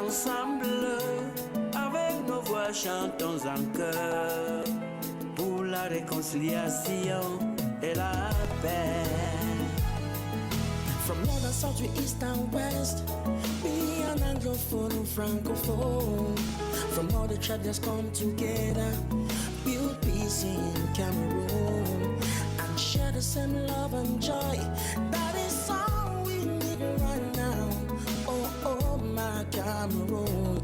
ensemble, avec nos voix chantons en chœur pour la réconciliation et la paix. From north and south to east and west, be an anglophone or francophone. From all the tribes that's come together, build peace in Cameroon and share the same love and joy. That is all we need right now. Oh, oh, my Cameroon.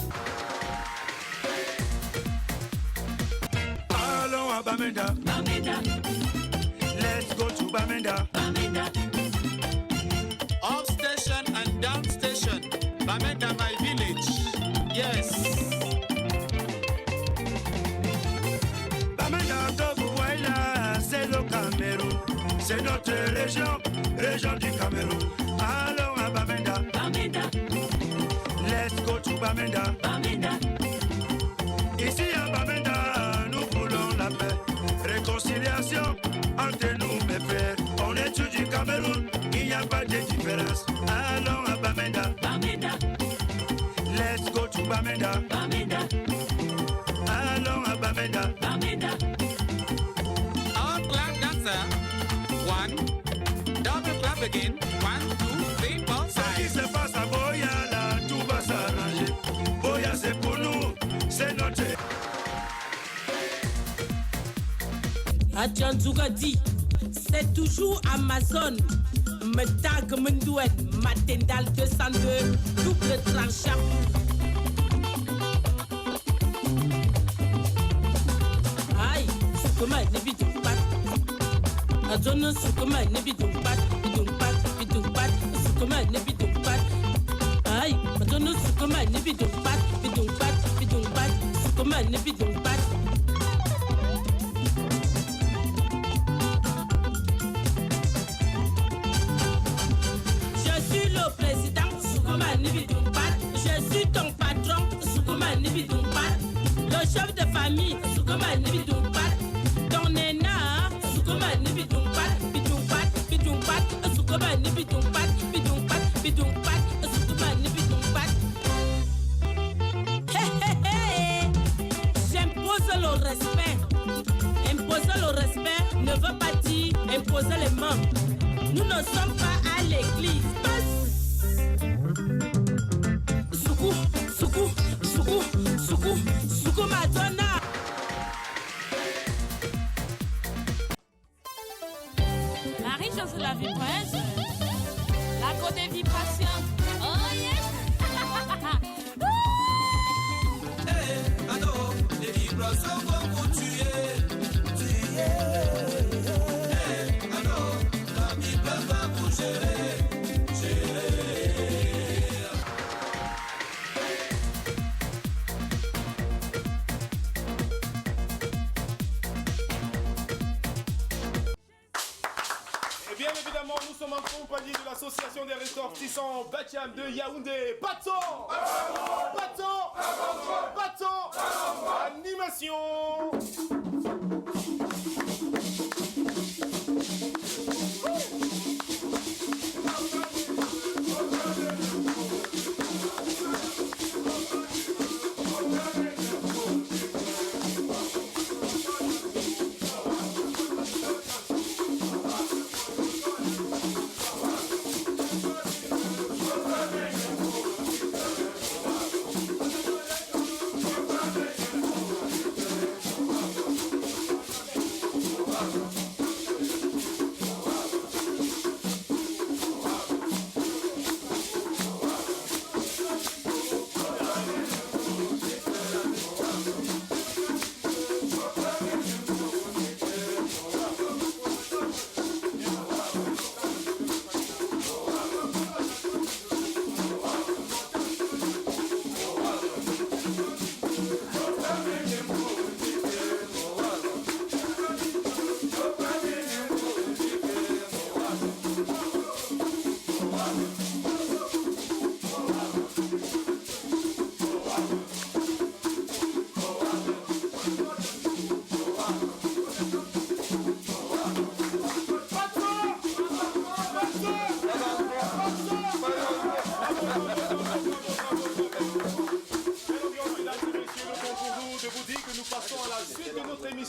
Allons à Bamenda. Bamenda. Let's go to Bamenda. Bamenda. Up station and down station. Bamenda, my village. Yes. Bamenda, Togo, Waila, c'est le Cameroun. C'est notre région, région du Cameroun. Allons à Bamenda. Bamenda. Let's go to Bamenda. Bamenda. Ici à Bamenda, nous voulons la paix. Réconciliation entre nous, mes frères. On est tous du Cameroun, il n'y a pas de différence. Allons à Bamenda. Bamenda. Let's go to Bamenda. Bamenda. Allons à Bamenda. Bamenda. All clap dancer. One. Double clap again. 1, 2, 3, 4, Ce qui 5. se passe à Boya, là, tout va s'arranger. Boya, c'est pour nous, c'est notre. Adjanzouga dit, c'est toujours Amazon. Me tag Mendouet, Matendal 202, double tranchant. Aïe, Soukoma, n'ébitons pas. Adjono Soukoma, n'ébitons pas. Bidon pas, Soukoma, n'ébitons pas. Aïe, Adjono Soukoma, n'ébitons pas. Bidon pas, Soukoma, n'ébitons pas. Je suis le président, Soukoma Nibidumpat. Je suis ton patron, Soukoma Nibidumpat. Le chef de famille, Soukoma Nibidumpat. Ton néna, Soukoma Nibidumpat. Bidumpat, Soukoma Nibidumpat. Bidumpat, Soukoma Nibidumpat. Hé hé hé, j'impose le respect. Imposer le respect ne veut pas dire imposer les mains. Nous ne sommes pas à l'église. Soukou, soukou, soukou, soukou, soukou Madonna. La richesse de la vibration. La côté vibration. Oh yes. Hey, ado, les vibrations vont vous tuer. Hey, ado, la vibration va vous gérer. Et bien évidemment, nous sommes en compagnie de l'association des ressortissants Batiam de Yaoundé. Baton, animation.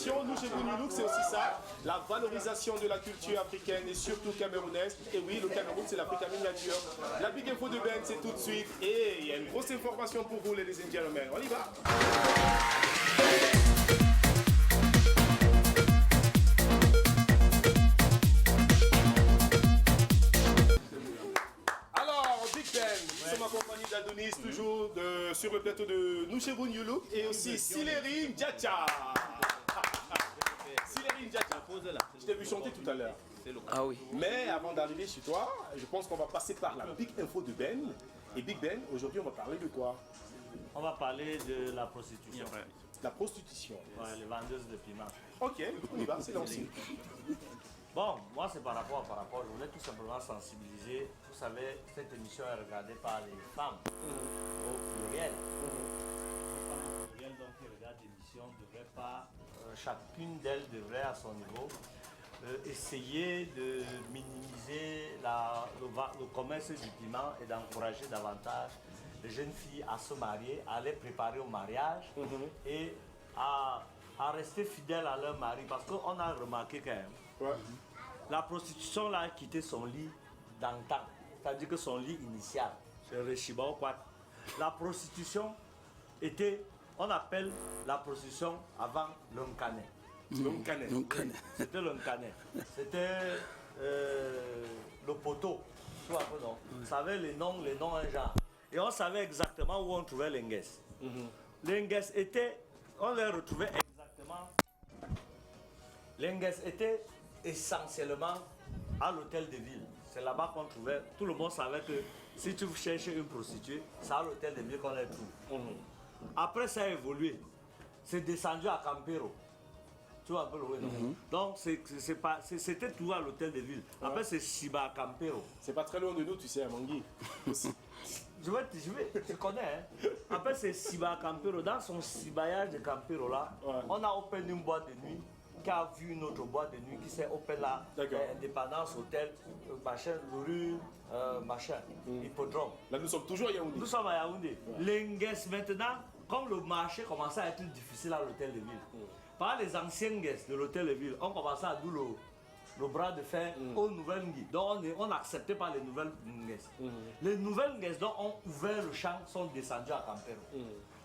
émission, nous chez vous New Look, c'est aussi ça, la valorisation de la culture africaine et surtout camerounaise. Et oui, le Cameroun, c'est l'Afrique en miniature. La Big Info de Ben, c'est tout de suite. Et il y a une grosse information pour vous, ladies and gentlemen. On y va. Accompagné d'Adonis, toujours sur le plateau de Nous chez vous New Look, et aussi Sileri Ndjacha. Sileri Ndjacha, je t'ai vu chanter tout à l'heure. Ah oui. Mais avant d'arriver chez toi, je pense qu'on va passer par la Big Info de Ben. Et Big Ben, aujourd'hui on va parler de quoi? On va parler de la prostitution. La prostitution. Ouais, les vendeuses de piment. Ok, on y va, c'est lancé. Bon, moi c'est par rapport, je voulais tout simplement sensibiliser. Vous savez, cette émission est regardée par les femmes au pluriel. Les femmes au pluriel donc, qui regardent l'émission ne devraient pas, chacune d'elles devrait à son niveau essayer de minimiser le commerce du piment et d'encourager davantage les jeunes filles à se marier, à les préparer au mariage et à rester fidèles à leur mari. Parce qu'on a remarqué quand même. Ouais. La prostitution là a quitté son lit d'antan, c'est-à-dire que son lit initial, c'est le Shiba ou quoi. La prostitution était, on appelle la prostitution avant l'Uncané. C'était l'Uncané. C'était le poteau. Tu vois, non? On savait les noms un genre. Et on savait exactement où on trouvait les Nguès. Les Nguès étaient, on les retrouvait exactement. Les Nguès étaient essentiellement à l'hôtel de ville. C'est là-bas qu'on trouvait. Tout le monde savait que si tu cherchais une prostituée, c'est à l'hôtel de ville qu'on les trouve. Après, ça a évolué. C'est descendu à Campero. Tu vois un peu le non? Donc, c'était tout à l'hôtel de ville. Après, c'est Siba à Campero. C'est pas très loin de nous, tu sais, à Mangui. Je connais. Hein. Après, c'est Siba à Campero. Dans son Sibayage de Campero là, on a open une boîte de nuit qui a vu une autre boîte de nuit qui s'est open là, Indépendance Hôtel, machin, rue, machin, Hippodrome. Là, nous sommes toujours à Yaoundé. Nous sommes à Yaoundé. Les Nguès maintenant, comme le marché commençait à être difficile à l'hôtel de ville, par les anciens Nguès de l'hôtel de ville, on commençait à douler le bras de fer aux nouvelles Nguès. Donc on n'acceptait pas les nouvelles Nguès. Les nouvelles Nguès donc ont ouvert le champ, sont descendus à Campero.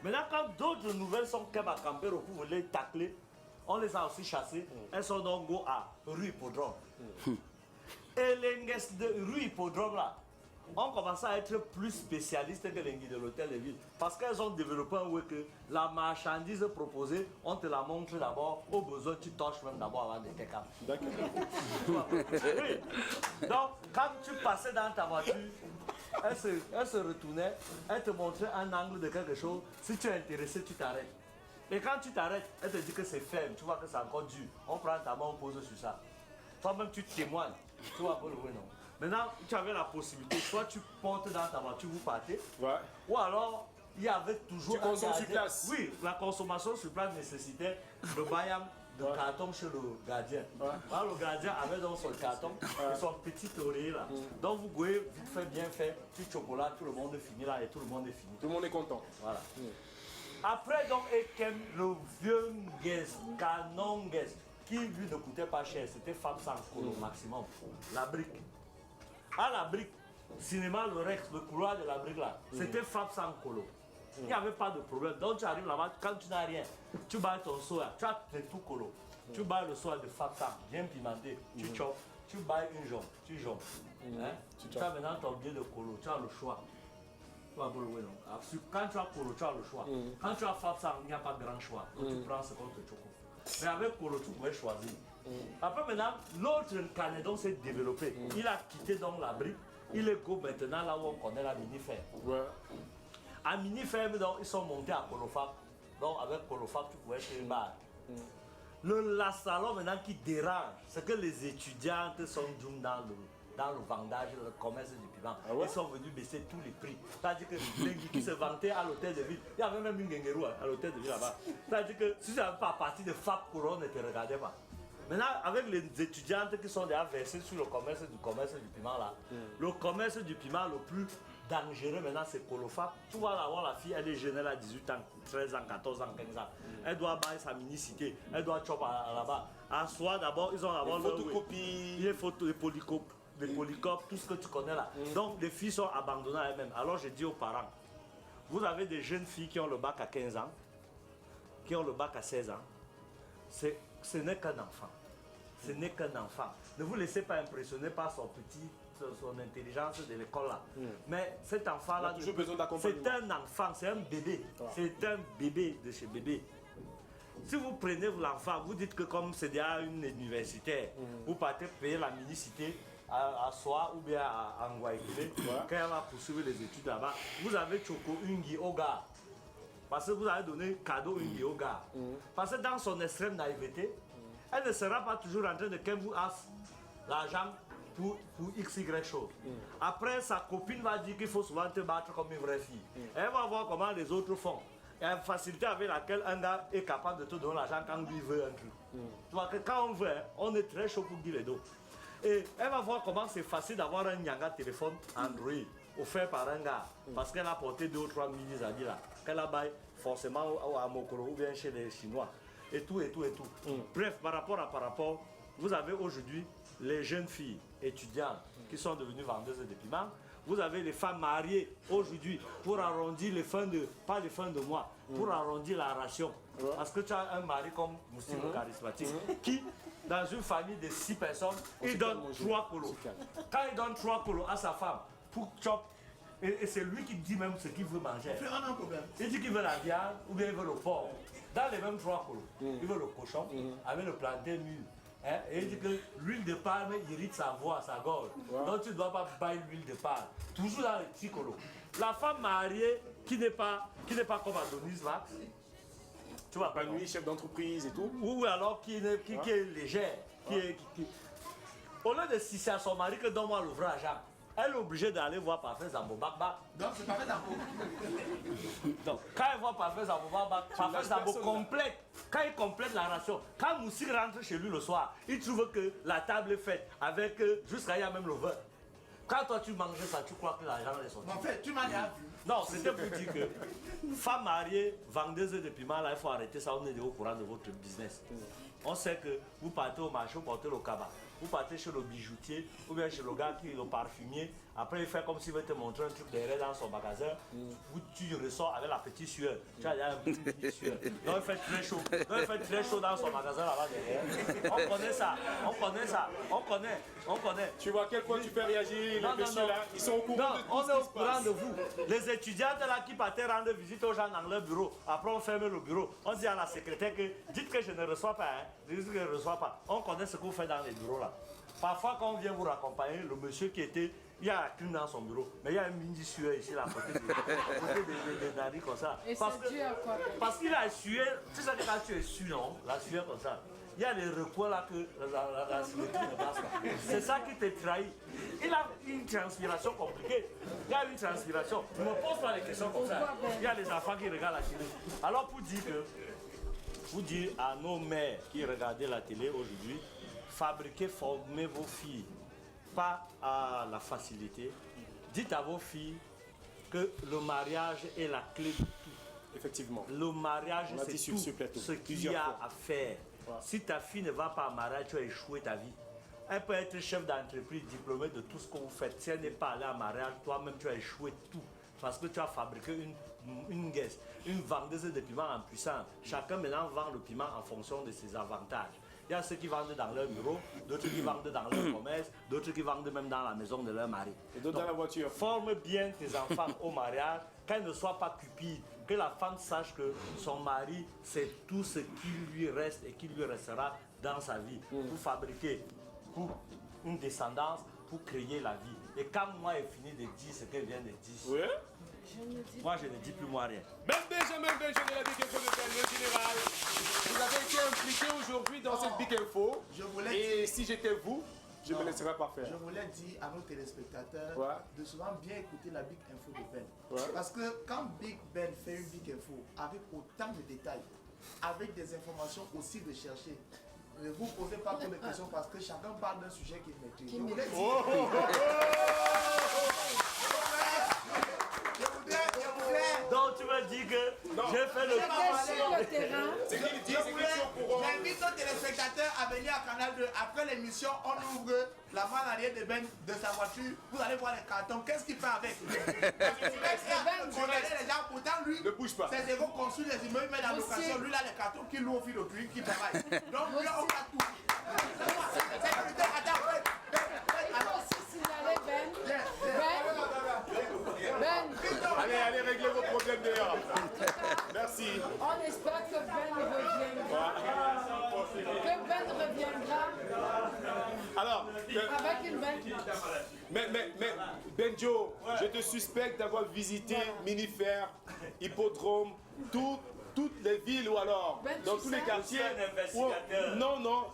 Maintenant, quand d'autres nouvelles sont qu'à Campero pour les tacler, on les a aussi chassées. Elles sont donc go à rue Hippodrome. Et les Nguès de rue Hippodrome là, ont commencé à être plus spécialistes que les Nguès de l'hôtel de ville. Parce qu'elles ont développé un way que la marchandise proposée, on te la montre d'abord. Au besoin, tu torches même d'abord avant de te capter. D'accord. Oui. Donc, quand tu passais dans ta voiture, elle se retournait, elle te montrait un angle de quelque chose. Si tu es intéressé, tu t'arrêtes. Et quand tu t'arrêtes, elle te dit que c'est ferme, tu vois que c'est encore dur. On prend ta main, on pose sur ça. Toi-même, tu témoignes. Tu vois pas le vrai, non? Maintenant, tu avais la possibilité, soit tu portes dans ta voiture, vous partez, ou alors il y avait toujours. Tu consommes sur place. Oui, la consommation sur place nécessitait le bayam de carton chez le gardien. Alors, le gardien avait donc son carton et son petit oreiller là. Donc vous voyez, vite fait, bien fait, petit chocolat, tout le monde est fini là et tout le monde est fini. Tout le monde est content. Voilà. Après, donc, le vieux Nguès, canon Nguès, qui lui ne coûtait pas cher, c'était femme sans colo maximum. La brique. À la brique, cinéma, le Rex, le couloir de la brique là, c'était femme sans colo. Il n'y avait pas de problème. Donc tu arrives là-bas, quand tu n'as rien, tu bats ton soya, tu as tout colo. Tu bats le soya de femme sans, bien pimenté, tu chopes, tu bats une jambe, tu jambes. Tu as maintenant ton billet de colo, tu as le choix. Quand tu as Colo, tu as le choix. Quand tu as Fabsa, il n'y a pas grand choix. Tu prends ce qu'on te choque. Mais avec Colo, tu pouvais choisir. Après, maintenant, l'autre Canadon s'est développé. Il a quitté donc la brique. Il est go maintenant là où on connaît la mini-ferme. À mini-ferme, donc, ils sont montés à Colofab. Donc, avec Colofab, tu pouvais faire une barre. La salon maintenant qui dérange, c'est que les étudiantes sont dans le vendage, le commerce du piment. Ils sont venus baisser tous les prix. C'est-à-dire que les qui se vantaient à l'hôtel de ville, il y avait même une Gengerou à l'hôtel de ville là-bas. C'est-à-dire que si tu n'avais pas parti de Fab Couron, ne te regardait pas. Maintenant, avec les étudiantes qui sont déjà versées sur le commerce du piment là, le commerce du piment le plus dangereux maintenant, c'est colophage. Tu vas avoir la fille, elle est jeune, elle a 18 ans, 13 ans, 14 ans, 15 ans. Elle doit bailler sa minicité, elle doit chopper là-bas. À soi, d'abord, ils ont avoir les photocopies, les photos, les polycopes, tout ce que tu connais là. Donc les filles sont abandonnées à elles-mêmes. Alors je dis aux parents, vous avez des jeunes filles qui ont le bac à 15 ans, qui ont le bac à 16 ans. Ce n'est qu'un enfant. Ce n'est qu'un enfant. Ne vous laissez pas impressionner par son intelligence de l'école là. Mais cet enfant là, c'est un enfant, c'est un bébé. C'est un bébé de chez bébé. Si vous prenez l'enfant, vous dites que comme c'est déjà une universitaire, vous partez payer la minicité à Soa ou bien à Anguaïkile, quand elle va poursuivre les études là-bas, vous avez Choco Ungi au gars. Parce que vous avez donné cadeau Ungi au gars. Parce que dans son extrême naïveté, elle ne sera pas toujours en train de qu'elle vous asse l'argent pour XY chose. Après, sa copine va dire qu'il faut souvent te battre comme une vraie fille. Elle va voir comment les autres font. Il y a une facilité avec laquelle un gars est capable de te donner l'argent quand lui veut un truc. Tu vois que quand on veut, on est très chaud pour dire les dos. Et elle va voir comment c'est facile d'avoir un Nyanga téléphone Android offert par un gars. Parce qu'elle a porté 2 ou 3 mini-zadis là. Qu'elle a baillé forcément à Mokoro ou bien chez les Chinois. Et tout. Bref, par rapport, vous avez aujourd'hui les jeunes filles étudiantes qui sont devenues vendeuses de piments. Vous avez les femmes mariées aujourd'hui pour arrondir pas les fins de mois, pour arrondir la ration. Parce que tu as un mari comme Moussi le charismatique qui, dans une famille de 6 personnes, il donne 3 colos. Quand il donne 3 colos à sa femme pour chop, et c'est lui qui dit même ce qu'il veut manger. Il dit qu'il veut la viande ou bien il veut le porc. Dans les mêmes 3 colos, il veut le cochon avec le plantain mûr. Et il dit que l'huile de palme irrite sa voix, sa gorge. Donc tu ne dois pas bailler l'huile de palme. Toujours dans les petits colos. La femme mariée qui n'est pas comme Adonis Max, tu vois, pas lui, chef d'entreprise et tout. Ou alors qui est légère. Au lieu de si c'est à son mari que donne-moi l'ouvrage, elle est obligée d'aller voir Parfait Zambo Bakbak. Donc c'est Parfait Zambo. Donc quand elle voit Parfait Zambo Bakbak, Parfait Zambo complète. Quand il complète la ration, quand Moussi rentre chez lui le soir, il trouve que la table est faite avec jusqu'à il y a même le vin. Quand toi tu manges ça, tu crois que l'argent est sorti. En fait, tu m'as déjà vu. Non, c'était pour dire que femme mariée, vendeuse de piment, là il faut arrêter ça, on est au courant de votre business. On sait que vous partez au marché, vous portez le cabas. Vous partez chez le bijoutier ou bien chez le gars qui est le parfumier. Après, il fait comme s'il veut te montrer un truc derrière dans son magasin. Tu ressors avec la petite sueur. Tu as un petit sueur. Donc, il fait très chaud. Donc, il fait très chaud dans son magasin là-bas derrière. On connaît ça. On connaît. Tu vois à quel point tu fais réagir les messieurs là. Ils sont au courant de tout on ce est au qui se courant passe. de vous. Les étudiantes là qui partaient rendre visite aux gens dans leur bureau. Après, on ferme le bureau. On dit à la secrétaire que dites que je ne reçois pas. Dites que je ne reçois pas. On connaît ce que vous faites dans les bureaux là. Parfois, quand on vient vous raccompagner, le monsieur qui était, il y a la clim dans son bureau, mais il y a un mini sueur ici, là, à côté des narines comme ça. Et c'est dû à quoi? Parce qu'il a sué, tu sais que quand tu es sué, non, la sueur comme ça, il y a des recoins là que la symétrie ne passe pas. C'est ça qui te trahit. Il a une transpiration compliquée. Il y a une transpiration. Ne me pose pas les questions comme ça. Il y a des enfants qui regardent la télé. Alors, pour dire à nos mères qui regardaient la télé aujourd'hui, fabriquez, formez vos filles, pas à la facilité. Dites à vos filles que le mariage est la clé de tout. Effectivement. Le mariage, c'est tout ce qu'il y a à faire. Voilà. Si ta fille ne va pas en mariage, tu as échoué ta vie. Elle peut être chef d'entreprise, diplômée de tout ce que vous faites. Si elle n'est pas allée en mariage, toi-même, tu as échoué tout. Parce que tu as fabriqué une guest, une vendeuse de piment en puissance. Chacun maintenant vend le piment en fonction de ses avantages. Il y a ceux qui vendent dans leur bureau, d'autres qui vendent dans leur commerce, d'autres qui vendent même dans la maison de leur mari. Et d'autres dans la voiture. Forme bien tes enfants au mariage, qu'elles ne soient pas cupides, que la femme sache que son mari, c'est tout ce qui lui reste et qui lui restera dans sa vie pour fabriquer, pour une descendance, pour créer la vie. Et quand moi j'ai fini de dire ce qu'elle vient de dire, oui. Moi je ne dis plus moi rien. Ben Benjamin Benjamin de la Big Info de Cannes, général. Vous avez été impliqué aujourd'hui dans cette Big Info. Et si j'étais vous, je me laisserais pas faire. Je voulais dire à nos téléspectateurs de souvent bien écouter la Big Info de Ben. Parce que quand Big Ben fait une Big Info avec autant de détails, avec des informations aussi recherchées, ne vous posez pas trop de questions parce que chacun parle d'un sujet qu'il maîtrise. Je voulais dire... me dire que j'ai fait le terrain. C'est qu'il dit, c'est qu'ils sont courants. J'invite nos téléspectateurs à venir à Canal 2. Après l'émission, on ouvre la vanne arrière de Ben de sa voiture. Vous allez voir les cartons. Qu'est-ce qu'il fait avec? Les gens, pourtant, lui, ne bouge pas. C'est des gros construits des immeubles, mais dans location, lui, là, les cartons qu'il loue au fil au truc, qui travaille. Donc, lui, on a tout. Allez, réglez vos problèmes dehors. Merci. On espère que Ben reviendra. Que Ben reviendra. Alors, avec une belle. Mais Benjo, je te suspecte d'avoir visité Minifer, Hippodrome, toutes les villes ou alors dans tous les quartiers. Non,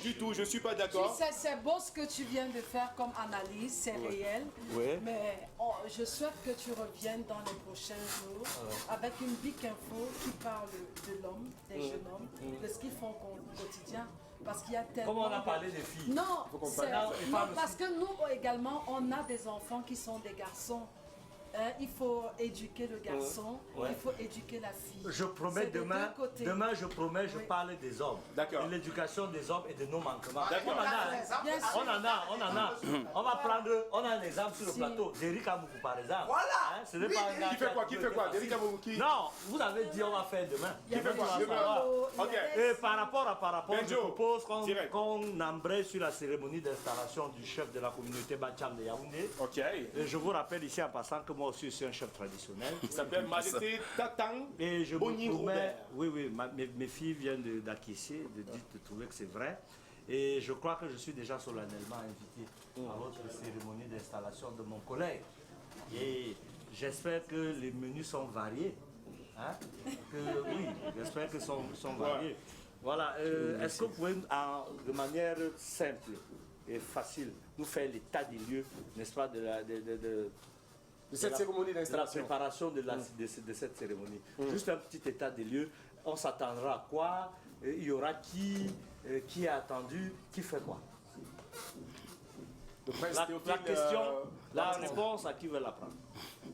du tout, je ne suis pas d'accord. Tu sais, c'est beau ce que tu viens de faire comme analyse, c'est réel. Ouais. Mais je souhaite que tu reviennes dans les prochains jours avec une big info qui parle de l'homme, des jeunes hommes, de ce qu'ils font au quotidien. Parce qu'il y a tellement. Comment on a parlé des filles? Non, parce que nous également, on a des enfants qui sont des garçons. Il faut éduquer le garçon, il faut éduquer la fille. Je promets demain, je promets, je parle des hommes. D'accord. De l'éducation des hommes et de nos manquements. On en a. On a un exemple sur le plateau. D'Eric Amougou par exemple. Voilà. Ce n'est pas un gars qui fait quoi D'Eric Amougou qui? Non, vous avez dit on va faire demain. Qui fait quoi? Ok. Et par rapport, je propose qu'on embraye sur la cérémonie d'installation du chef de la communauté Bacham de Yaoundé. Ok. Et je vous rappelle ici en passant que moi aussi je suis un chef traditionnel. Il s'appelle Majesté Tatang. Et je Boni me promets, Robert. mes filles viennent d'acquiescer, de trouver que c'est vrai. Et je crois que je suis déjà solennellement invité à votre cérémonie d'installation de mon collègue. Et j'espère que les menus sont variés. Hein? Oui, j'espère que sont variés. Voilà, est-ce que vous pouvez, de manière simple et facile, nous faire l'état des lieux, n'est-ce pas, de cette cérémonie d'installation, la préparation de cette cérémonie. Juste un petit état des lieux. On s'attendra à quoi? Il y aura qui est attendu? Qui fait quoi? La question, la réponse, à qui veut la prendre?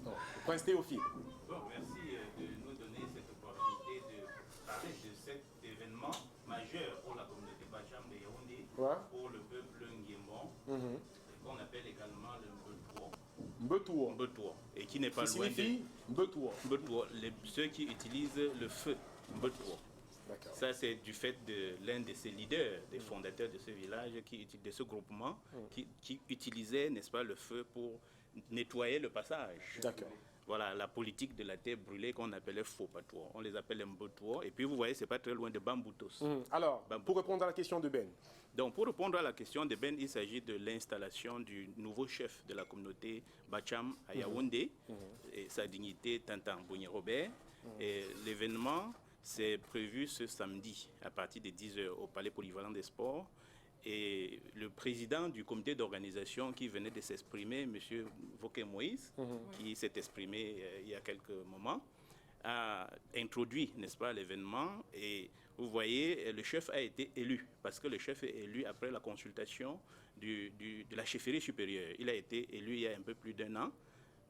Le prince Théophile. Bon, merci de nous donner cette opportunité de parler de cet événement majeur pour la communauté Bacham de Yaoundé, pour le peuple Nguiembon, qu'on appelle également le Mbetouo, et qui n'est pas loin de Mbetouo. Ceux qui utilisent le feu, Mbetouo. Ça, c'est du fait de l'un de ses leaders, des fondateurs de ce village, de ce groupement, qui utilisait, n'est-ce pas, le feu pour nettoyer le passage. Voilà, la politique de la terre brûlée qu'on appelait faux patois. On les appelle Mbetouo. Et puis, vous voyez, c'est pas très loin de Bamboutos. Alors, pour répondre à la question de Ben. Donc, pour répondre à la question de Ben, il s'agit de l'installation du nouveau chef de la communauté Bacham à Yaoundé, et sa dignité Tantan Boni Robert. Et l'événement, c'est prévu ce samedi à partir de 10h au Palais Polyvalent des Sports. Et le président du comité d'organisation qui venait de s'exprimer, M. Voké Moïse, qui s'est exprimé il y a quelques moments, a introduit, n'est-ce pas, l'événement. Et vous voyez, le chef a été élu, parce que le chef est élu après la consultation de la chefferie supérieure. Il a été élu il y a un peu plus d'1 an.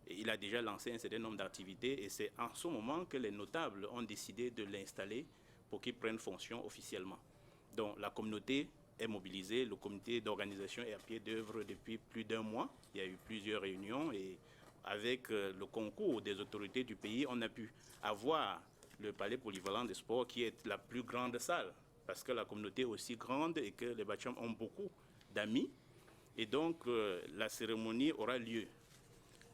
Et il a déjà lancé un certain nombre d'activités. Et c'est en ce moment que les notables ont décidé de l'installer pour qu'il prenne fonction officiellement. Donc la communauté est mobilisée, le comité d'organisation est à pied d'œuvre depuis plus d'1 mois. Il y a eu plusieurs réunions et avec le concours des autorités du pays, on a pu avoir le Palais Polyvalent des Sports qui est la plus grande salle parce que la communauté est aussi grande et que les Bacham ont beaucoup d'amis. Et donc la cérémonie aura lieu.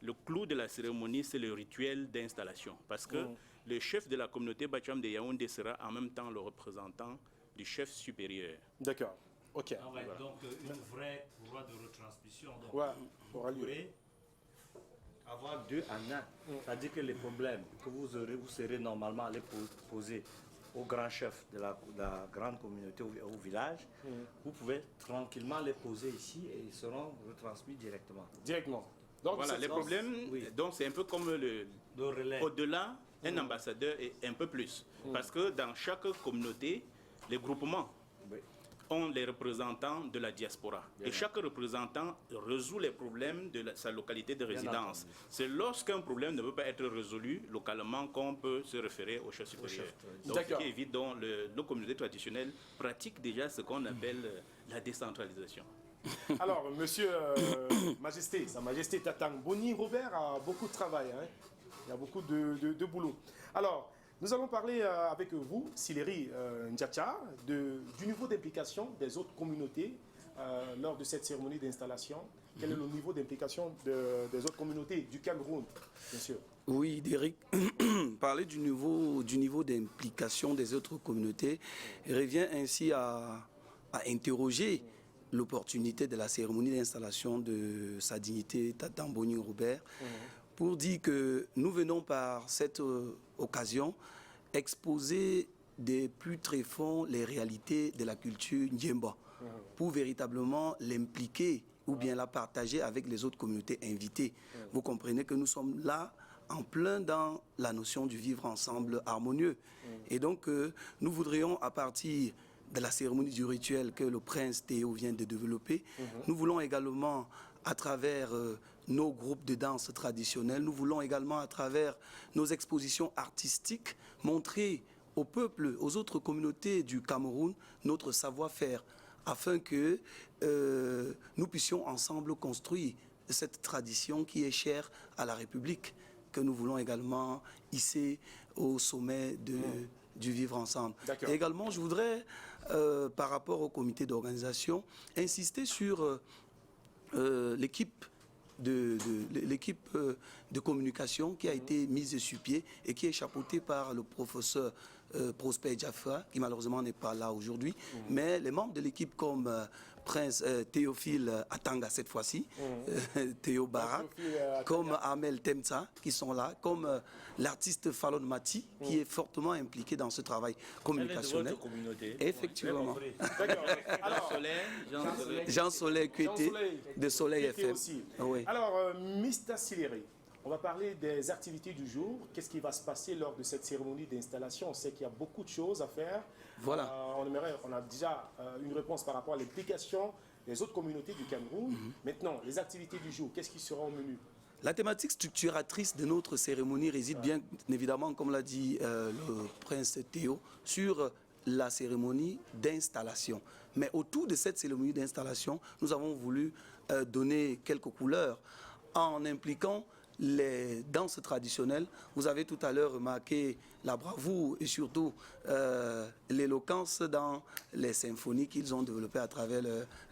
Le clou de la cérémonie, c'est le rituel d'installation parce que le chef de la communauté Bacham de Yaoundé sera en même temps le représentant du chef supérieur. D'accord. Ok. Voilà. Donc une vraie courroie de retransmission. Donc, vous pourrez avoir 2 en 1. C'est-à-dire que les problèmes que vous serez normalement allés poser au grand chef de la grande communauté au village, vous pouvez tranquillement les poser ici et ils seront retransmis directement. Donc voilà, les problèmes, donc c'est un peu comme le relais. Au-delà, un ambassadeur et un peu plus. Parce que dans chaque communauté, les groupements ont les représentants de la diaspora. Et chaque représentant résout les problèmes de sa localité de résidence. C'est lorsqu'un problème ne peut pas être résolu localement qu'on peut se référer au chef supérieur. Donc, ce qui évite, donc, nos communautés traditionnelles pratiquent déjà ce qu'on appelle la décentralisation. Alors, monsieur Majesté, Sa Majesté Tatang Boni Robert a beaucoup de travail. Hein. Il y a beaucoup de boulot. Alors, nous allons parler avec vous, Sileri Ndjacha, du niveau d'implication des autres communautés lors de cette cérémonie d'installation. Quel est le niveau d'implication des autres communautés du Cameroun, bien sûr? Oui, Derek, parler du niveau d'implication des autres communautés revient ainsi à interroger l'opportunité de la cérémonie d'installation de Sa Dignité Tatang Boni Robert pour dire que nous venons par cette occasion exposer des plus tréfonds les réalités de la culture Ndjemba pour véritablement l'impliquer ou bien la partager avec les autres communautés invitées. Vous comprenez que nous sommes là en plein dans la notion du vivre ensemble harmonieux. Et donc, nous voudrions, à partir de la cérémonie du rituel que le prince Théo vient de développer, nous voulons également, à travers nos groupes de danse traditionnels, nous voulons également, à travers nos expositions artistiques, montrer au peuple, aux autres communautés du Cameroun, notre savoir-faire, afin que nous puissions ensemble construire cette tradition qui est chère à la République, que nous voulons également hisser au sommet du vivre ensemble. Et également, je voudrais, par rapport au comité d'organisation, insister sur l'équipe de communication qui a été mise sur pied et qui est chapeautée par le professeur Prosper Jaffa, qui malheureusement n'est pas là aujourd'hui, mais les membres de l'équipe comme Prince Théophile Atanga cette fois-ci, Théo Barak, comme Amel Temsa qui sont là, comme l'artiste Fallon Mati qui est fortement impliqué dans ce travail communicationnel. Elle est de votre communauté. Effectivement. Alors, Jean Soleil Kuete de Soleil FM. Oui. Alors, Mr. Sileri, on va parler des activités du jour. Qu'est-ce qui va se passer lors de cette cérémonie d'installation? On sait qu'il y a beaucoup de choses à faire. Voilà. On a déjà une réponse par rapport à l'implication des autres communautés du Cameroun. Maintenant, les activités du jour, qu'est-ce qui sera au menu? La thématique structuratrice de notre cérémonie réside bien évidemment, comme l'a dit le prince Théo, sur la cérémonie d'installation. Mais autour de cette cérémonie d'installation, nous avons voulu donner quelques couleurs en impliquant les danses traditionnelles. Vous avez tout à l'heure remarqué la bravoure et surtout l'éloquence dans les symphonies qu'ils ont développées à travers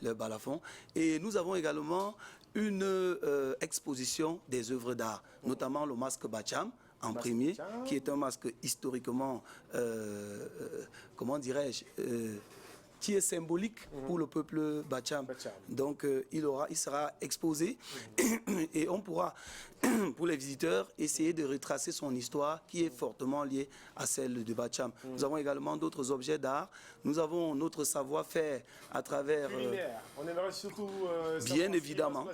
le balafon. Et nous avons également une exposition des œuvres d'art, notamment le masque Bacham, en premier, qui est un masque historiquement, comment dirais-je, qui est symbolique pour le peuple Bacham. Donc il sera exposé et on pourra, pour les visiteurs, essayer de retracer son histoire qui est fortement liée à celle de Bacham. Nous avons également d'autres objets d'art. Nous avons notre savoir-faire à travers... On aimerait surtout... bien évidemment,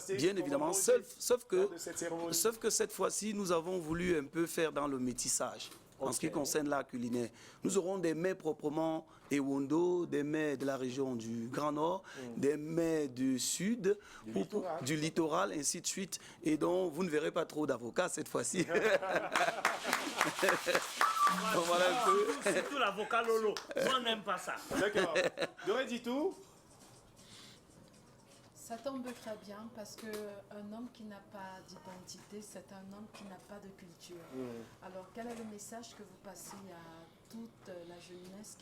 sauf que cette fois-ci, nous avons voulu un peu faire dans le métissage. En ce qui concerne l'art culinaire, nous aurons des mets proprement Ewondo, des mets de la région du Grand Nord, des mets du Sud, du littoral, ainsi de suite. Et donc, vous ne verrez pas trop d'avocats cette fois-ci. Voilà un peu. C'est tout l'avocat Lolo. Moi, on n'aime pas ça. D'accord. J'aurais dit tout. Ça tombe très bien parce qu'un homme qui n'a pas d'identité, c'est un homme qui n'a pas de culture. Alors, quel est le message que vous passez à toute la jeunesse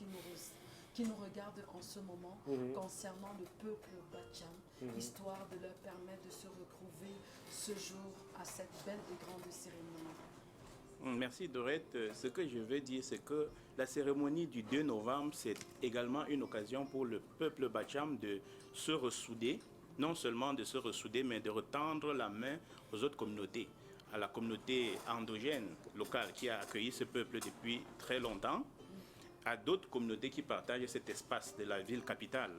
qui nous regarde en ce moment concernant le peuple Bacham, histoire de leur permettre de se retrouver ce jour à cette belle et grande cérémonie? Merci Dorette. Ce que je veux dire, c'est que la cérémonie du 2 novembre, c'est également une occasion pour le peuple Bacham de se ressouder, non seulement de se ressouder, mais de retendre la main aux autres communautés, à la communauté endogène locale qui a accueilli ce peuple depuis très longtemps, à d'autres communautés qui partagent cet espace de la ville capitale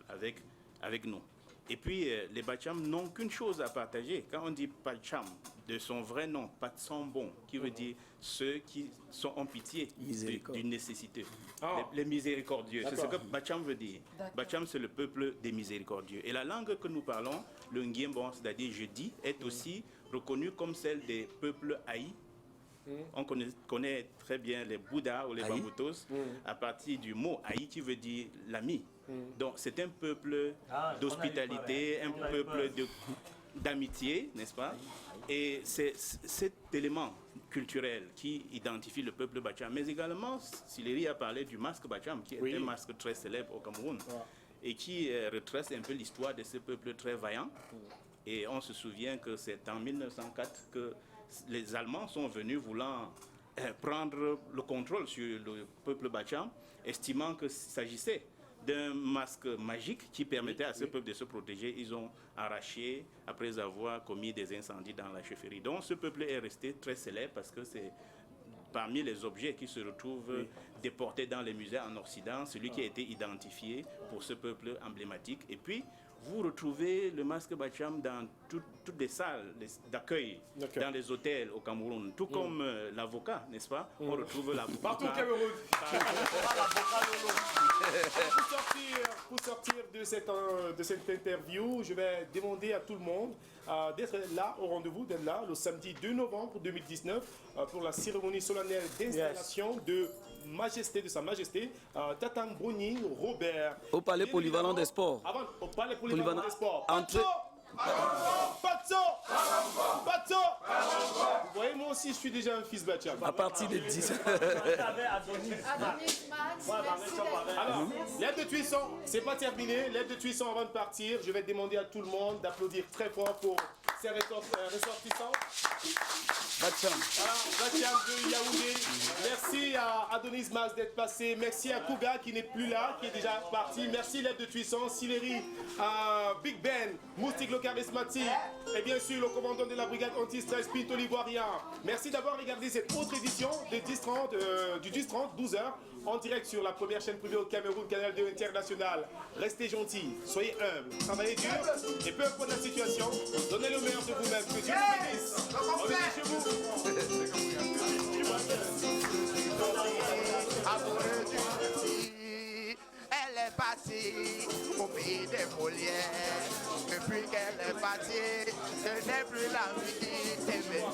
avec nous. Et puis, les Bacham n'ont qu'une chose à partager. Quand on dit Bacham, de son vrai nom, Patsambon, qui veut dire ceux qui sont en pitié d'une nécessité. Les miséricordieux, c'est ce que Bacham veut dire. Bacham, c'est le peuple des miséricordieux. Et la langue que nous parlons, le Ngiembon, c'est-à-dire jeudi, est aussi reconnue comme celle des peuples haïs. On connaît très bien les Bouddhas ou les Bambutos à partir du mot haï qui veut dire l'ami. Donc c'est un peuple d'hospitalité, un peuple d'amitié, n'est-ce pas? Et c'est cet élément culturel qui identifie le peuple Bacham. Mais également, Sileri a parlé du masque Bacham, qui est un masque très célèbre au Cameroun et qui retrace un peu l'histoire de ce peuple très vaillant. Et on se souvient que c'est en 1904 que les Allemands sont venus voulant prendre le contrôle sur le peuple Bacham, estimant qu'il s'agissait d'un masque magique qui permettait à ce peuple de se protéger. Ils ont arraché après avoir commis des incendies dans la chefferie. Donc ce peuple est resté très célèbre parce que c'est parmi les objets qui se retrouvent déportés dans les musées en Occident, celui qui a été identifié pour ce peuple emblématique. Et puis, vous retrouvez le masque Bacham dans toutes les salles d'accueil, dans les hôtels au Cameroun, tout comme l'avocat, n'est-ce pas? On retrouve l'avocat. Partout au Cameroun. Pour sortir de cette interview, je vais demander à tout le monde d'être là au rendez-vous, d'être là le samedi 2 novembre 2019 pour la cérémonie solennelle d'installation de Sa Majesté Tatang Bruni Robert. Au Palais Polyvalent des Sports. Au Palais Polyvalent des Sports. Vous voyez, moi aussi, je suis déjà un fils Bacham. À partir de 10. Alors, l'aide de Tuisson, c'est pas terminé. L'aide de Tuisson, avant de partir, je vais demander à tout le monde d'applaudir très fort pour ces ressortissants. Bacham de Yaoundé. Merci à Adonis Mas d'être passé. Merci à Kouga qui n'est plus là, qui est déjà parti. Merci l'aide de Tuisson, Sileri, Big Ben, Moustique le charismatique et bien sûr le commandant de la brigade anti-stress Pinto l'Ivoirien. Merci d'avoir regardé cette autre édition de 10-30, du 10-30, 12h en direct sur la première chaîne privée au Cameroun, Canal 2 International. Restez gentils, soyez humbles, travaillez dur et peu importe la situation, donnez le meilleur de vous-même. Que Dieu vous bénisse. On est chez vous. Elle est partie au pays des Molières. Depuis qu'elle est partie, ce n'est plus la vie qui t'aimait.